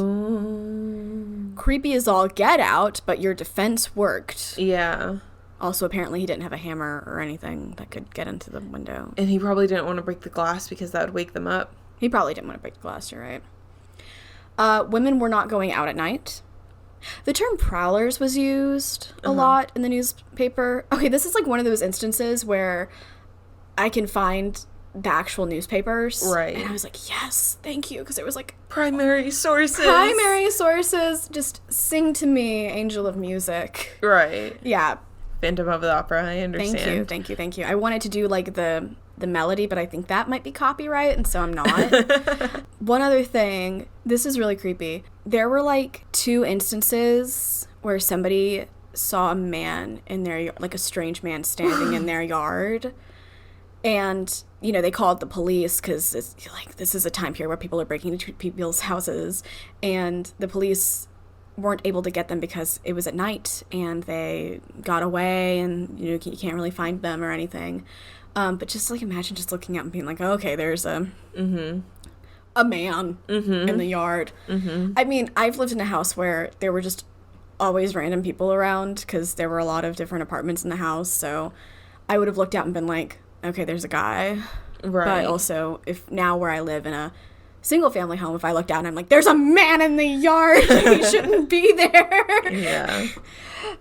Creepy as all get out, but your defense worked. Yeah. Also, apparently he didn't have a hammer or anything that could get into the window. And he probably didn't want to break the glass because that would wake them up. He probably didn't want to break the glass, you're right. Women were not going out at night. The term prowlers was used a lot in the newspaper. Okay, this is like one of those instances where I can find the actual newspapers. Right. And I was like, yes, thank you. Because it was like... Primary sources. Just sing to me, Angel of Music. Right. Yeah. Phantom of the Opera, I understand. Thank you. I wanted to do like the melody, but I think that might be copyright, and so I'm not. One other thing, this is really creepy. There were like 2 instances where somebody saw a man in their, like a strange man standing in their yard. And, you know, they called the police because this is a time period where people are breaking into people's houses. And the police weren't able to get them because it was at night and they got away and, you know, you can't really find them or anything. But just, like, imagine just looking out and being like, oh, okay, there's a man in the yard. I mean, I've lived in a house where there were just always random people around because there were a lot of different apartments in the house. So I would have looked out and been like, okay, there's a guy. Right. But also, if now where I live in a single-family home, if I looked out and I'm like, there's a man in the yard, he shouldn't be there. Yeah.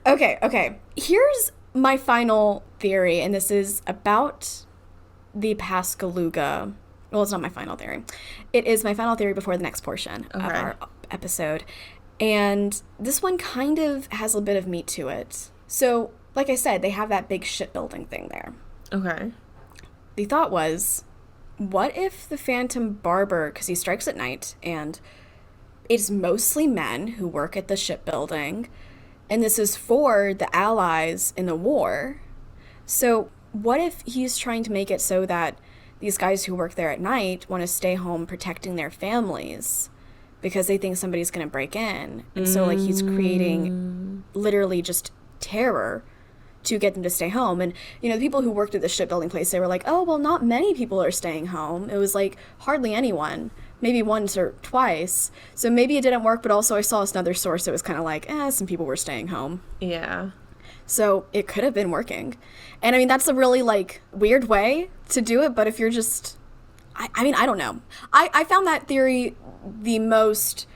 Okay. Here's my final theory, and this is about the Pascagoula. Well, it's not my final theory. It is my final theory before the next portion of our episode. And this one kind of has a bit of meat to it. So, like I said, they have that big shipbuilding thing there. Okay. The thought was, what if the Phantom Barber, because he strikes at night, and it's mostly men who work at the shipbuilding, and this is for the Allies in the war. So what if he's trying to make it so that these guys who work there at night want to stay home protecting their families because they think somebody's going to break in? And so, like, he's creating literally just terror to get them to stay home. And, you know, the people who worked at the shipbuilding place, they were like, oh, well, not many people are staying home. It was like hardly anyone, maybe once or twice. So maybe it didn't work, but also I saw another source that was kind of like, some people were staying home. Yeah. So it could have been working. And I mean, that's a really like weird way to do it. But if you're just, I mean, I don't know. I found that theory the most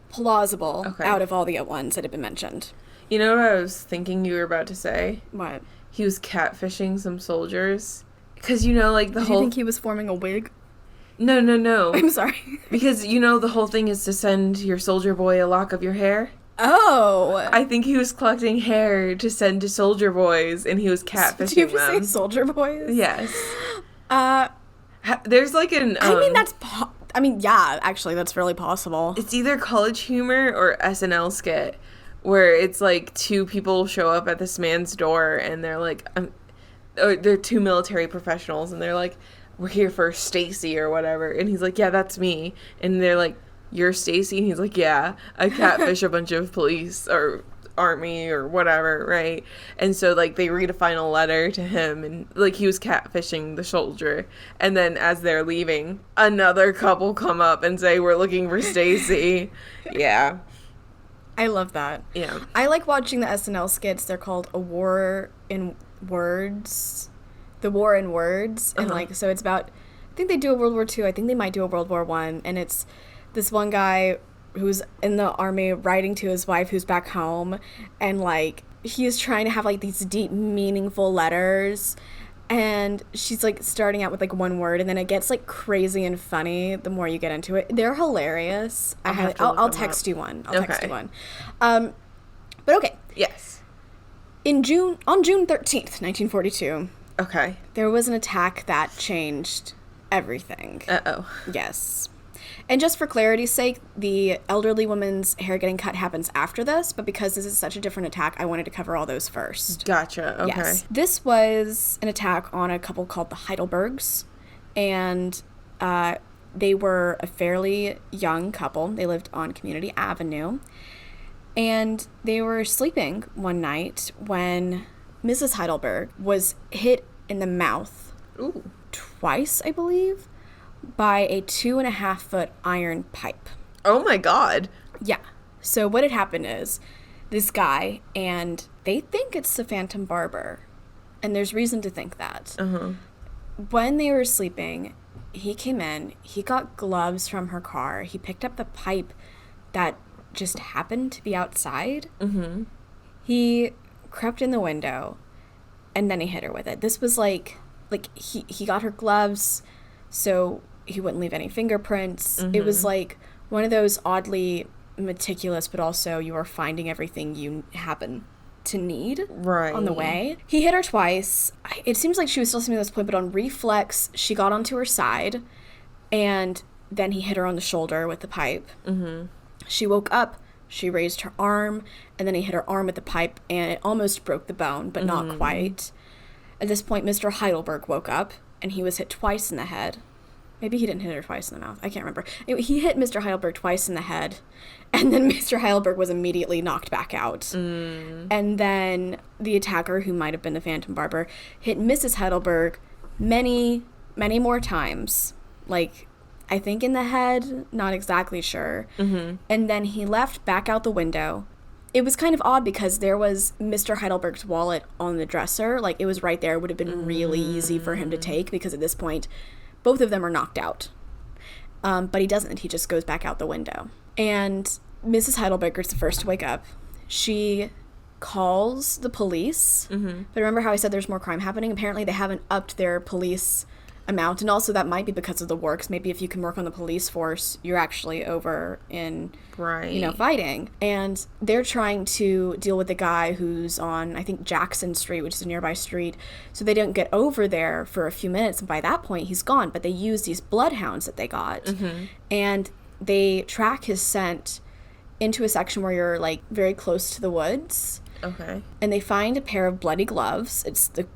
plausible out of all the ones that have been mentioned. You know what I was thinking you were about to say? What? He was catfishing some soldiers. Because, you know, like Did you think he was forming a wig? No. I'm sorry. Because, you know, the whole thing is to send your soldier boy a lock of your hair. Oh. I think he was collecting hair to send to soldier boys, and he was catfishing them. Did you just say soldier boys? Yes. There's like an... I mean, yeah, actually, that's really possible. It's either College Humor or SNL skit, where it's like 2 people show up at this man's door and they're like, or they're 2 military professionals and they're like, we're here for Stacy or whatever. And he's like, yeah, that's me. And they're like, you're Stacy? And he's like, yeah, I catfish a bunch of police or army or whatever, right? And so like they read a final letter to him and like he was catfishing the soldier. And then as they're leaving, another couple come up and say, we're looking for Stacy. Yeah. I love that. Yeah. I like watching the SNL skits. They're called A War in Words. The War in Words. And like, so it's about, I think they do a World War II. I think they might do a World War I. And it's this one guy who's in the army writing to his wife who's back home. And like, he's trying to have like these deep, meaningful letters. And she's like starting out with like one word, and then it gets like crazy and funny the more you get into it. They're hilarious. I'll text you one. I'll text you one. But okay. Yes. On June 13th, 1942. Okay. There was an attack that changed everything. Uh-oh. Yes. And just for clarity's sake, the elderly woman's hair getting cut happens after this, but because this is such a different attack, I wanted to cover all those first. Gotcha. Okay. Yes. This was an attack on a couple called the Heidelbergs, and they were a fairly young couple. They lived on Community Avenue, and they were sleeping one night when Mrs. Heidelberg was hit in the mouth twice, I believe, by a 2.5-foot iron pipe. Oh my God. Yeah. So what had happened is this guy, and they think it's the Phantom Barber, and there's reason to think that. When they were sleeping, he came in, he got gloves from her car, he picked up the pipe that just happened to be outside. Mm-hmm. He crept in the window, and then he hit her with it. This was like he got her gloves so he wouldn't leave any fingerprints. Mm-hmm. It was like one of those oddly meticulous, but also you are finding everything you happen to need on the way. He hit her twice. It seems like she was still sleeping at this point, but on reflex, she got onto her side, and then he hit her on the shoulder with the pipe. Mm-hmm. She woke up, she raised her arm, and then he hit her arm with the pipe, and it almost broke the bone, but not quite. At this point, Mr. Heidelberg woke up, and he was hit twice in the head. Maybe he didn't hit her twice in the mouth. I can't remember. Anyway, he hit Mr. Heidelberg twice in the head, and then Mr. Heidelberg was immediately knocked back out. And then the attacker, who might have been the Phantom Barber, hit Mrs. Heidelberg many, many more times. Like, I think in the head, not exactly sure. Mm-hmm. And then he left back out the window. It was kind of odd because there was Mr. Heidelberg's wallet on the dresser. Like, it was right there. It would have been really easy for him to take because at this point, both of them are knocked out. But he doesn't. He just goes back out the window. And Mrs. Heidelberg is the first to wake up. She calls the police. Mm-hmm. But remember how I said there's more crime happening? Apparently they haven't upped their police amount. And also that might be because of the works. Maybe if you can work on the police force, you're actually over in, fighting. And they're trying to deal with the guy who's on, I think, Jackson Street, which is a nearby street. So they don't get over there for a few minutes. And by that point, he's gone. But they use these bloodhounds that they got. Mm-hmm. And they track his scent into a section where you're, like, very close to the woods. Okay. And they find a pair of bloody gloves. It's the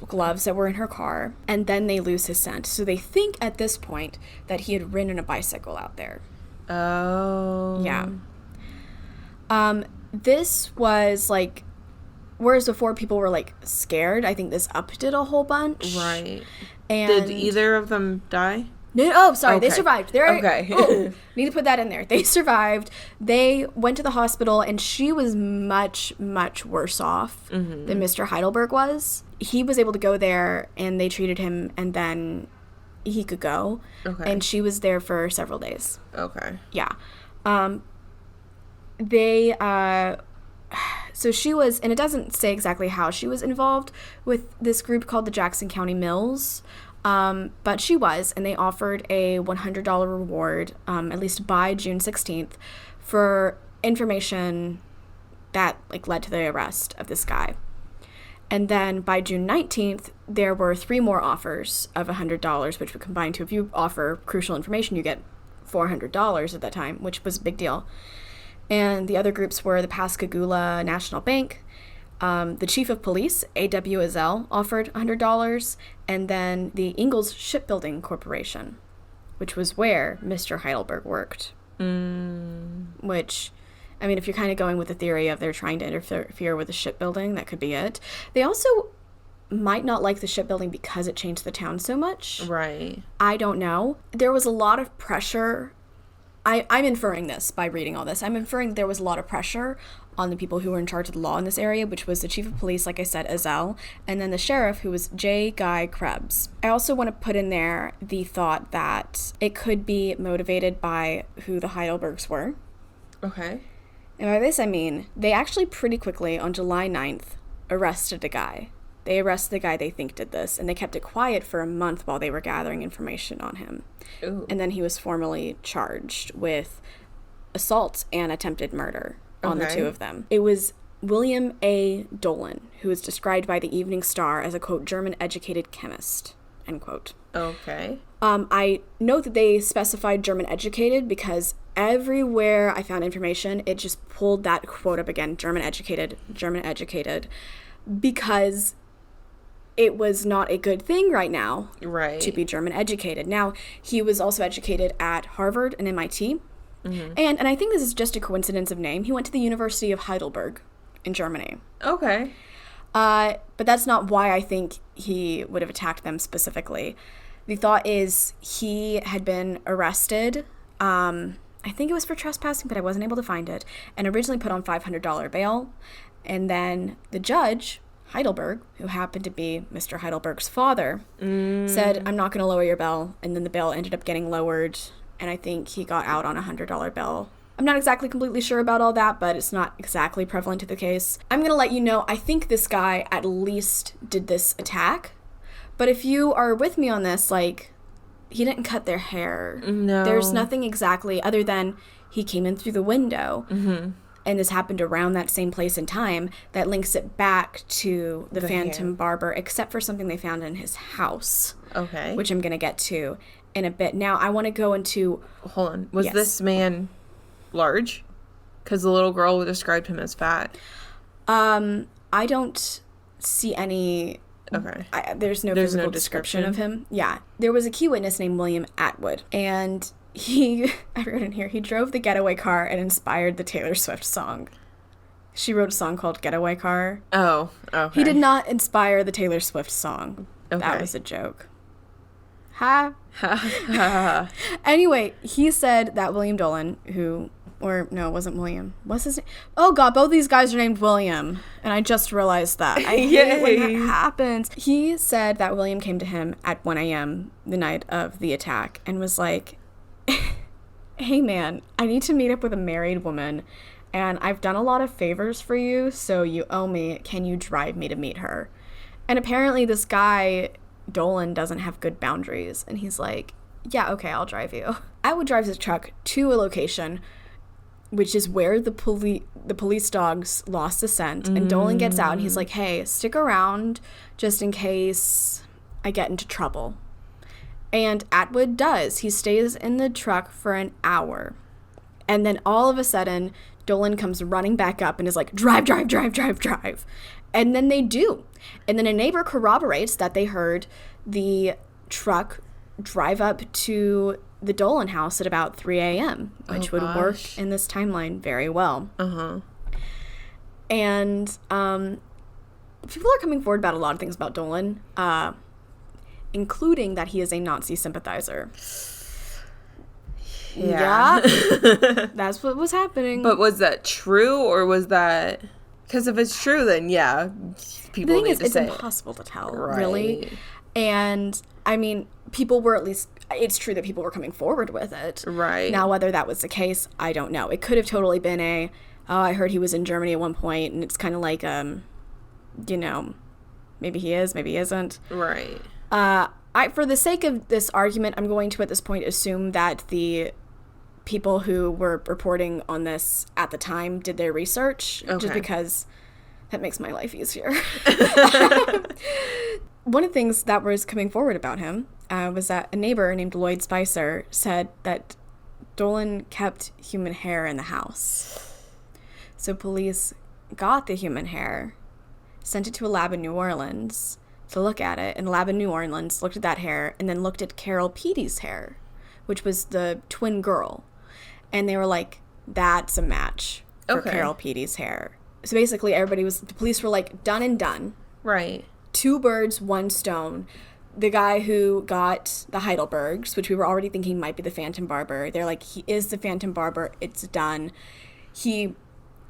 gloves that were in her car, and then they lose his scent. So they think at this point that he had ridden a bicycle out there. Oh. Yeah. This was like, whereas before people were like scared, I think this upped it a whole bunch. Right. And did either of them die? No, oh, sorry, okay. They survived. Need to put that in there. They survived. They went to the hospital, and she was much, much worse off than Mr. Heidelberg was. He was able to go there, and they treated him, and then he could go. Okay. And she was there for several days. Okay. Yeah. So she was, and it doesn't say exactly how she was involved with this group called the Jackson County Mills. But she was, and they offered a $100 reward, at least by June 16th, for information that, like, led to the arrest of this guy. And then by June 19th, there were 3 more offers of $100, which would combine to, if you offer crucial information, you get $400 at that time, which was a big deal. And the other groups were the Pascagoula National Bank, the chief of police, A.W. Azell, offered $100, and then the Ingalls Shipbuilding Corporation, which was where Mr. Heidelberg worked. Which, I mean, if you're kind of going with the theory of they're trying to interfere with the shipbuilding, that could be it. They also might not like the shipbuilding because it changed the town so much. Right. I don't know. There was a lot of pressure. I'm inferring this by reading all this. I'm inferring there was a lot of pressure on the people who were in charge of the law in this area, which was the chief of police, like I said, Azell, and then the sheriff, who was J. Guy Krebs. I also want to put in there the thought that it could be motivated by who the Heidelbergs were. Okay. And by this, I mean, they actually pretty quickly, on July 9th, arrested a guy. They arrested the guy they think did this, and they kept it quiet for a month while they were gathering information on him. Ooh. And then he was formally charged with assault and attempted murder on the 2 of them. It was William A. Dolan, who was described by the Evening Star as a, quote, German-educated chemist, end quote. Okay. I know that they specified German-educated because everywhere I found information, it just pulled that quote up again, German-educated, because it was not a good thing right now to be German-educated. Now, he was also educated at Harvard and MIT. Mm-hmm. And I think this is just a coincidence of name. He went to the University of Heidelberg in Germany. Okay. But that's not why I think he would have attacked them specifically. The thought is he had been arrested. I think it was for trespassing, but I wasn't able to find it. And originally put on $500 bail. And then the judge, Heidelberg, who happened to be Mr. Heidelberg's father, said, I'm not going to lower your bail. And then the bail ended up getting lowered. And I think he got out on a $100 bail I'm not exactly completely sure about all that, but it's not exactly prevalent to the case. I'm going to let you know, I think this guy at least did this attack. But if you are with me on this, like, he didn't cut their hair. No. There's nothing exactly other than he came in through the window. Mm-hmm. And this happened around that same place and time that links it back to the Phantom Barber, except for something they found in his house. Okay. Which I'm going to get to in a bit. Now, I want to go into... Hold on. Was this man large? Because the little girl described him as fat. I don't see any... Okay. There's no physical description of him. Yeah. There was a key witness named William Atwood, and I wrote in here, he drove the getaway car and inspired the Taylor Swift song. She wrote a song called Getaway Car. Oh, okay. He did not inspire the Taylor Swift song. Okay. That was a joke. Ha. Anyway, he said that William Dolan, it wasn't William. What's his name? Oh, God, both these guys are named William. And I just realized that. I hate when that happens. He said that William came to him at 1 a.m. the night of the attack and was like, hey, man, I need to meet up with a married woman. And I've done a lot of favors for you, so you owe me. Can you drive me to meet her? And apparently this guy, Dolan, doesn't have good boundaries. And he's like, yeah, okay, I'll drive you. Atwood drives his truck to a location, which is where the police dogs lost the scent. And Dolan gets out and he's like, hey, stick around just in case I get into trouble. And Atwood does. He stays in the truck for an hour. And then all of a sudden, Dolan comes running back up and is like, drive. And then they do. And then a neighbor corroborates that they heard the truck drive up to the Dolan house at about 3 a.m., which would work in this timeline very well. Uh-huh. And people are coming forward about a lot of things about Dolan, including that he is a Nazi sympathizer. Yeah. That's what was happening. But was that true, or was that... Because if it's true, then yeah, people need to say it. The thing is, it's impossible to tell, really. And, I mean, people were at least... It's true that people were coming forward with it. Right. Now, whether that was the case, I don't know. It could have totally been I heard he was in Germany at one point, and it's kind of like, maybe he is, maybe he isn't. Right. For the sake of this argument, I'm going to, at this point, assume that the people who were reporting on this at the time did their research, just because that makes my life easier. One of the things that was coming forward about him was that a neighbor named Lloyd Spicer said that Dolan kept human hair in the house. So police got the human hair, sent it to a lab in New Orleans to look at it, and the lab in New Orleans looked at that hair and then looked at Carol Petey's hair, which was the twin girl. And they were like, that's a match for Carol Petey's hair. So basically the police were like, done and done. Right. 2 birds, 1 stone. The guy who got the Heidelbergs, which we were already thinking might be the Phantom Barber, they're like, he is the Phantom Barber. It's done. He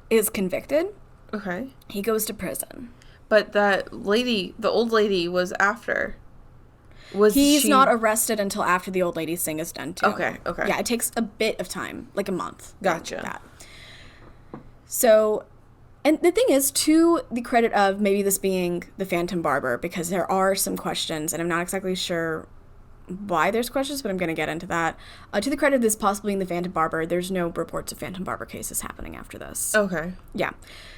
is convicted. Okay. He goes to prison. But that lady, the old lady, was after. He's not arrested until after the old lady's thing is done, too. Okay. Yeah, it takes a bit of time, like a month. Gotcha. Like that. So... And the thing is, to the credit of maybe this being the Phantom Barber, because there are some questions, and I'm not exactly sure why there's questions, but I'm going to get into that. To the credit of this possibly being the Phantom Barber, there's no reports of Phantom Barber cases happening after this. Okay. Yeah.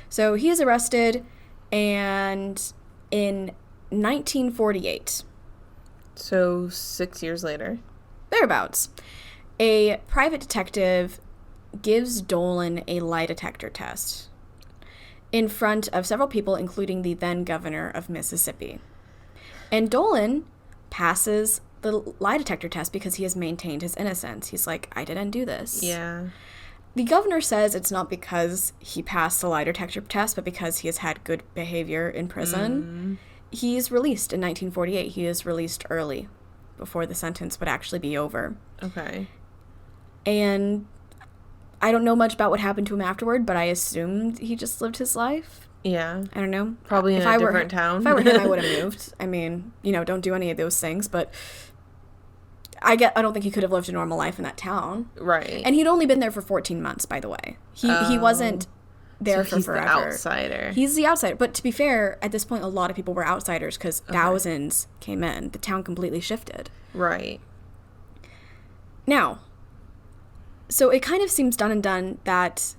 So he is arrested, and in 1948... So 6 years later. Thereabouts. A private detective gives Dolan a lie detector test in front of several people, including the then governor of Mississippi. And Dolan passes the lie detector test because he has maintained his innocence. He's like, I didn't do this. Yeah. The governor says it's not because he passed the lie detector test, but because he has had good behavior in prison. He's released in 1948. He is released early, before the sentence would actually be over. Okay. And I don't know much about what happened to him afterward, but I assumed he just lived his life. Yeah. I don't know. Probably in a different town. If I were him, I would have moved. I mean, don't do any of those things, but I don't think he could have lived a normal life in that town. Right. And he'd only been there for 14 months, by the way. He wasn't there for forever. He's the outsider. He's the outsider. But to be fair, at this point, a lot of people were outsiders because thousands came in. The town completely shifted. Right. Now, so it kind of seems done and done that...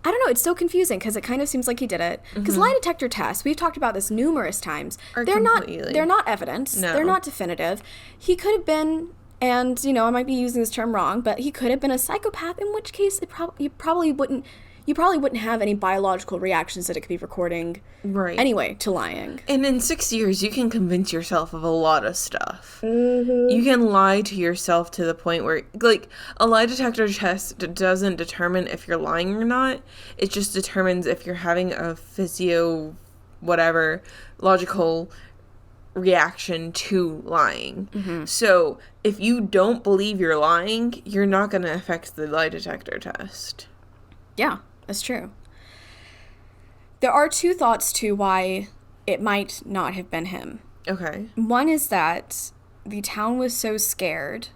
I don't know, it's so confusing because it kind of seems like he did it. Because lie detector tests, we've talked about this numerous times. They're not evidence. No. They're not definitive. He could have been, and, you know, I might be using this term wrong, but he could have been a psychopath, in which case you probably wouldn't have any biological reactions that it could be recording anyway to lying. And in 6 years, you can convince yourself of a lot of stuff. You can lie to yourself to the point where, like, a lie detector test doesn't determine if you're lying or not. It just determines if you're having a logical reaction to lying. So if you don't believe you're lying, you're not going to affect the lie detector test. Yeah. That's true. There are two thoughts to why it might not have been him. Okay. One is that the town was so scared,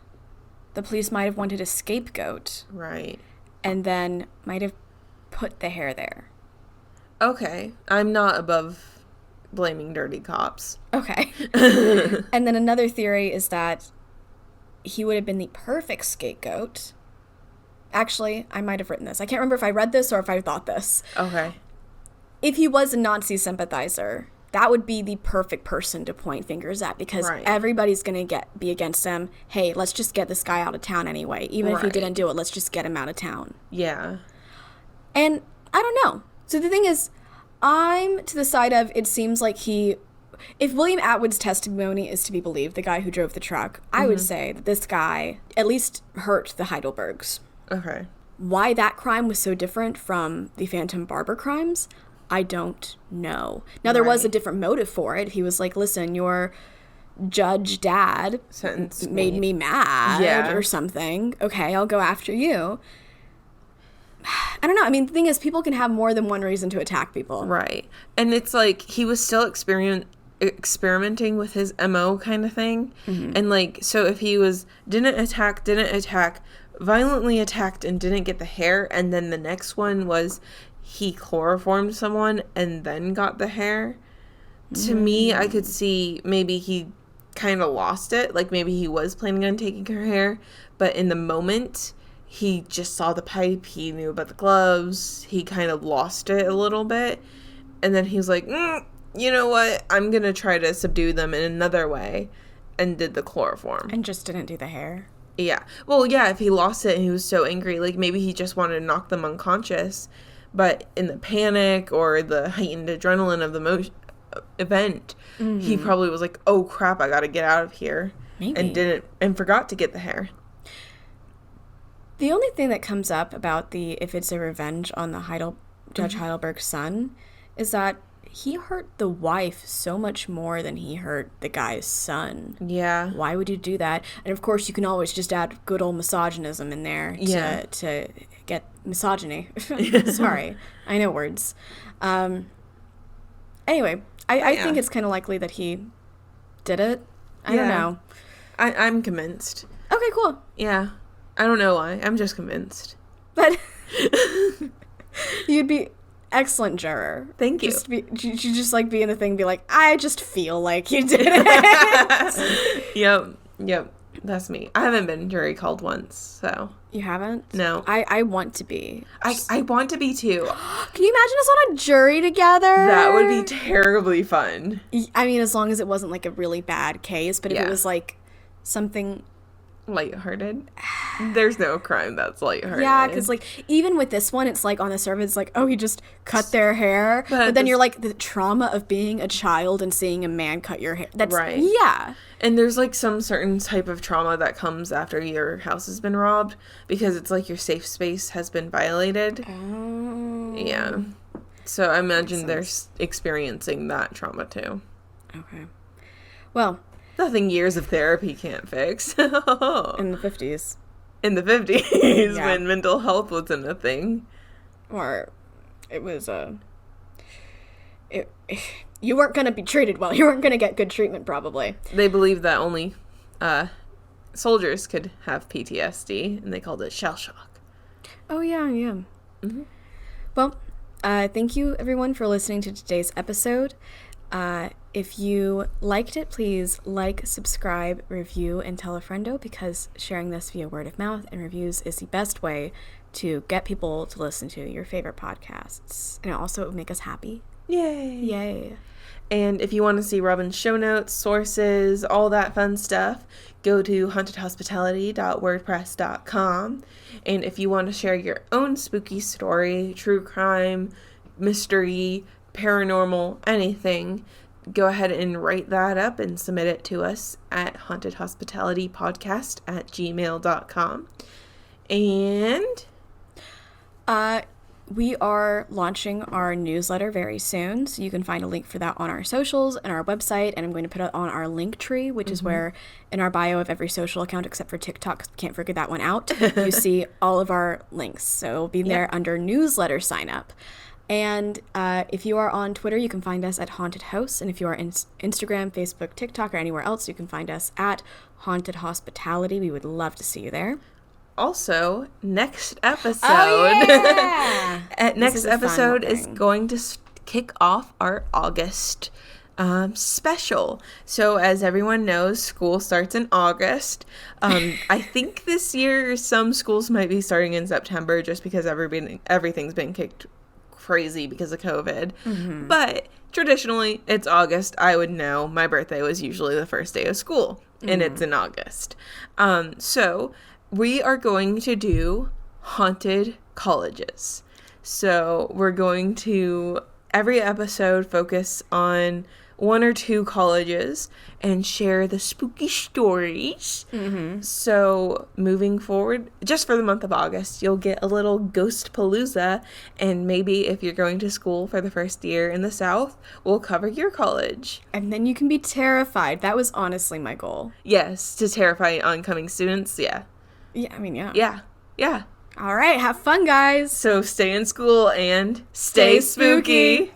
the police might have wanted a scapegoat. Right. And then might have put the hair there. Okay. I'm not above blaming dirty cops. Okay. And then another theory is that he would have been the perfect scapegoat. Actually, I might have written this. I can't remember if I read this or if I thought this. Okay. If he was a Nazi sympathizer, that would be the perfect person to point fingers at because everybody's going to be against him. Hey, let's just get this guy out of town anyway. Even if he didn't do it, let's just get him out of town. Yeah. And I don't know. So the thing is, I'm to the side of it seems like if William Atwood's testimony is to be believed, the guy who drove the truck, I would say that this guy at least hurt the Heidelbergs. Okay. Why that crime was so different from the Phantom Barber crimes, I don't know. Now, there was a different motive for it. He was like, listen, your judge dad made me mad or something. Okay, I'll go after you. I don't know. I mean, the thing is, people can have more than one reason to attack people. Right. And it's like he was still experimenting with his MO kind of thing. And like, so if he didn't attack, violently attacked and didn't get the hair, and then the next one was he chloroformed someone and then got the hair. To me, I could see maybe he kind of lost it. Like maybe he was planning on taking her hair, but in the moment, he just saw the pipe. He knew about the gloves. He kind of lost it a little bit. And then he was like, you know what? I'm going to try to subdue them in another way. And did the chloroform. And just didn't do the hair. Yeah. Well, yeah, if he lost it and he was so angry, like maybe he just wanted to knock them unconscious, but in the panic or the heightened adrenaline of the event, he probably was like, oh crap, I got to get out of here. Maybe. And forgot to get the hair. The only thing that comes up about if it's a revenge on the Judge Heidelberg's son is that he hurt the wife so much more than he hurt the guy's son. Yeah. Why would you do that? And of course, you can always just add good old misogynism in there to get misogyny. Sorry. I know words. Anyway, I think it's kind of likely that he did it. I don't know. I'm convinced. Okay, cool. Yeah. I don't know why. I'm just convinced. But you'd be... excellent juror. Thank you. You just like be in the thing and be like, I just feel like you did it. Yep. That's me. I haven't been jury called once, so. You haven't? No. I want to be. I want to be too. Can you imagine us on a jury together? That would be terribly fun. I mean, as long as it wasn't like a really bad case, but if it was like something... lighthearted. There's no crime that's lighthearted. Yeah, because like even with this one, it's like on the surface, it's like, oh, he just cut their hair, but then you're like the trauma of being a child and seeing a man cut your hair. That's right. Yeah. And there's like some certain type of trauma that comes after your house has been robbed because it's like your safe space has been violated. Oh. Yeah. So I imagine they're experiencing that trauma too. Okay. Well. Nothing years of therapy can't fix. In the 50s. In the 50s, when mental health wasn't a thing. Or it was you weren't going to be treated well. You weren't going to get good treatment, probably. They believed that only soldiers could have PTSD, and they called it shell shock. Oh, yeah. Mm-hmm. Well, thank you, everyone, for listening to today's episode. If you liked it, please like, subscribe, review, and tell a friendo, because sharing this via word of mouth and reviews is the best way to get people to listen to your favorite podcasts. And also, it would make us happy. Yay. And if you want to see Robin's show notes, sources, all that fun stuff, go to hauntedhospitality.wordpress.com. And if you want to share your own spooky story, true crime, mystery, paranormal, anything, go ahead and write that up and submit it to us at hauntedhospitalitypodcast@gmail.com. And we are launching our newsletter very soon, so you can find a link for that on our socials and our website, and I'm going to put it on our link tree, which is where in our bio of every social account except for TikTok, can't figure that one out, you see all of our links. So it'll be there under newsletter sign up. And if you are on Twitter, you can find us at Haunted House. And if you are in Instagram, Facebook, TikTok, or anywhere else, you can find us at Haunted Hospitality. We would love to see you there. Also, next episode. Oh, yeah! Next episode is going to kick off our August special. So as everyone knows, school starts in August. I think this year some schools might be starting in September just because everything's been kicked crazy because of COVID. But traditionally it's August. I would know. My birthday was usually the first day of school, and it's in August. So we are going to do haunted colleges. So we're going to every episode focus on one or two colleges and share the spooky stories. So moving forward, just for the month of August, you'll get a little ghost palooza, and maybe if you're going to school for the first year in the South, we'll cover your college. And then you can be terrified. That was honestly my goal. Yes, to terrify oncoming students. Yeah. Yeah. Yeah. All right, have fun, guys. So stay in school and stay spooky.